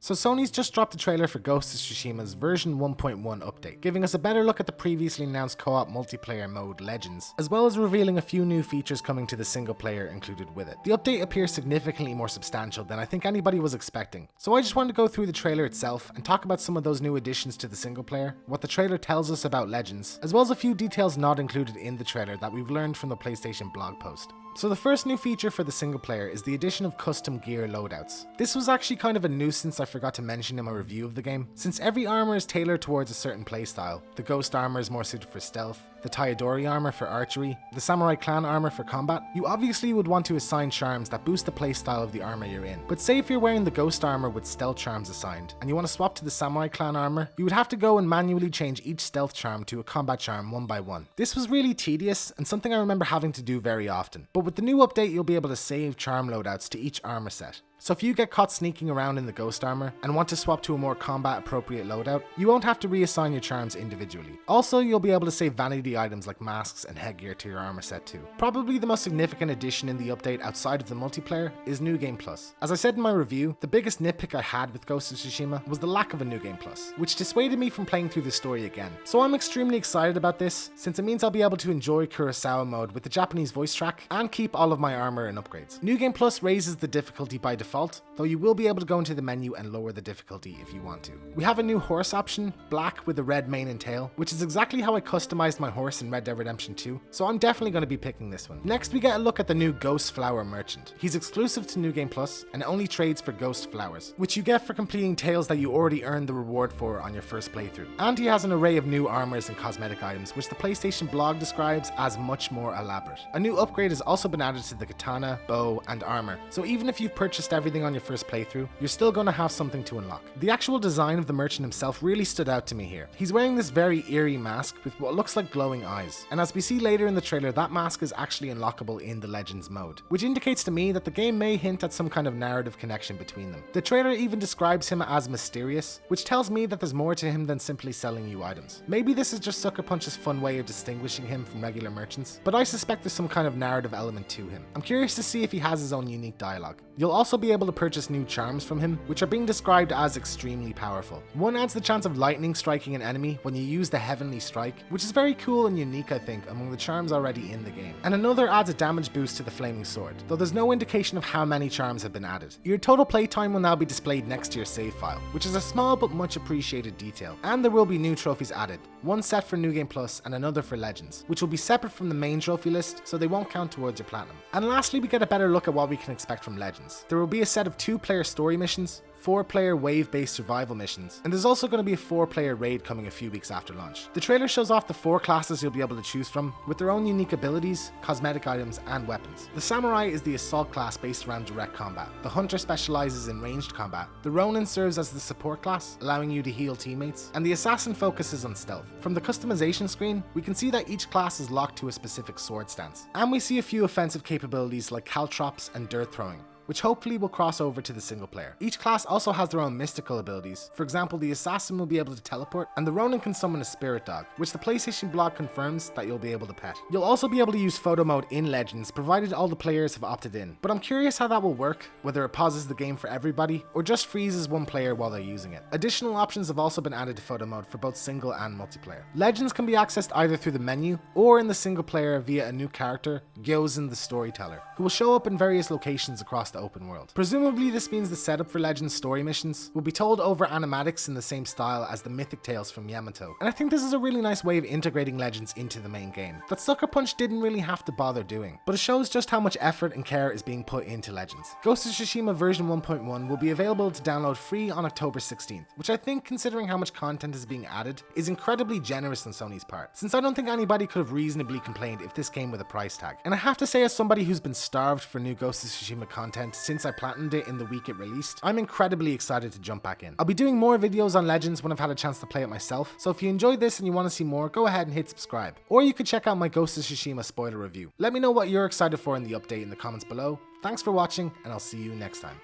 So Sony's just dropped a trailer for Ghost of Tsushima's version 1.1 update, giving us a better look at the previously announced co-op multiplayer mode Legends, as well as revealing a few new features coming to the single player included with it. The update appears significantly more substantial than I think anybody was expecting, so I just wanted to go through the trailer itself and talk about some of those new additions to the single player, what the trailer tells us about Legends, as well as a few details not included in the trailer that we've learned from the PlayStation blog post. So the first new feature for the single player is the addition of custom gear loadouts. This was actually kind of a nuisance I forgot to mention in my review of the game, since every armor is tailored towards a certain playstyle. The Ghost armor is more suited for stealth, the Tayadori armor for archery, the Samurai clan armor for combat. You obviously would want to assign charms that boost the playstyle of the armor you're in, but say if you're wearing the Ghost armor with stealth charms assigned, and you want to swap to the Samurai clan armor, you would have to go and manually change each stealth charm to a combat charm one by one. This was really tedious and something I remember having to do very often, but with the new update you'll be able to save charm loadouts to each armor set. So if you get caught sneaking around in the Ghost armor and want to swap to a more combat appropriate loadout, you won't have to reassign your charms individually. Also, you'll be able to save vanity items like masks and headgear to your armor set too. Probably the most significant addition in the update outside of the multiplayer is New Game Plus. As I said in my review, the biggest nitpick I had with Ghost of Tsushima was the lack of a New Game Plus, which dissuaded me from playing through the story again. So I'm extremely excited about this, since it means I'll be able to enjoy Kurosawa mode with the Japanese voice track and keep all of my armor and upgrades. New Game Plus raises the difficulty by default, though you will be able to go into the menu and lower the difficulty if you want to. We have a new horse option, black with a red mane and tail, which is exactly how I customized my horse in Red Dead Redemption 2, so I'm definitely going to be picking this one. Next we get a look at the new Ghost Flower Merchant. He's exclusive to New Game Plus and only trades for Ghost Flowers, which you get for completing tales that you already earned the reward for on your first playthrough. And he has an array of new armors and cosmetic items, which the PlayStation blog describes as much more elaborate. A new upgrade has also been added to the katana, bow, and armor, so even if you've purchased everything on your first playthrough, you're still going to have something to unlock. The actual design of the merchant himself really stood out to me here. He's wearing this very eerie mask with what looks like glowing eyes, and as we see later in the trailer, that mask is actually unlockable in the Legends mode, which indicates to me that the game may hint at some kind of narrative connection between them. The trailer even describes him as mysterious, which tells me that there's more to him than simply selling you items. Maybe this is just Sucker Punch's fun way of distinguishing him from regular merchants, but I suspect there's some kind of narrative element to him. I'm curious to see if he has his own unique dialogue. You'll also be able to purchase new charms from him, which are being described as extremely powerful. One adds the chance of lightning striking an enemy when you use the Heavenly Strike, which is very cool and unique I think among the charms already in the game. And another adds a damage boost to the Flaming Sword, though there's no indication of how many charms have been added. Your total playtime will now be displayed next to your save file, which is a small but much appreciated detail. And there will be new trophies added, one set for New Game Plus and another for Legends, which will be separate from the main trophy list, so they won't count towards your platinum. And lastly, we get a better look at what we can expect from Legends. There will be a set of 2-player story missions, 4-player wave-based survival missions, and there's also going to be a 4-player raid coming a few weeks after launch. The trailer shows off the 4 classes you'll be able to choose from, with their own unique abilities, cosmetic items, and weapons. The Samurai is the assault class based around direct combat. The Hunter specializes in ranged combat. The Ronin serves as the support class, allowing you to heal teammates, and the Assassin focuses on stealth. From the customization screen, we can see that each class is locked to a specific sword stance, and we see a few offensive capabilities like caltrops and dirt throwing, which hopefully will cross over to the single player. Each class also has their own mystical abilities. For example, the Assassin will be able to teleport, and the Ronin can summon a spirit dog, which the PlayStation blog confirms that you'll be able to pet. You'll also be able to use photo mode in Legends, provided all the players have opted in, but I'm curious how that will work, whether it pauses the game for everybody, or just freezes one player while they're using it. Additional options have also been added to photo mode for both single and multiplayer. Legends can be accessed either through the menu, or in the single player via a new character, Gyozan the Storyteller, who will show up in various locations across the open world. Presumably this means the setup for Legends story missions will be told over animatics in the same style as the mythic tales from Yamato, and I think this is a really nice way of integrating Legends into the main game that Sucker Punch didn't really have to bother doing, but it shows just how much effort and care is being put into Legends. Ghost of Tsushima version 1.1 will be available to download free on October 16th, which I think, considering how much content is being added, is incredibly generous on Sony's part, since I don't think anybody could have reasonably complained if this came with a price tag. And I have to say, as somebody who's been starved for new Ghost of Tsushima content since I platinumed it in the week it released, I'm incredibly excited to jump back in. I'll be doing more videos on Legends when I've had a chance to play it myself, so if you enjoyed this and you want to see more, go ahead and hit subscribe. Or you could check out my Ghost of Tsushima spoiler review. Let me know what you're excited for in the update in the comments below. Thanks for watching, and I'll see you next time.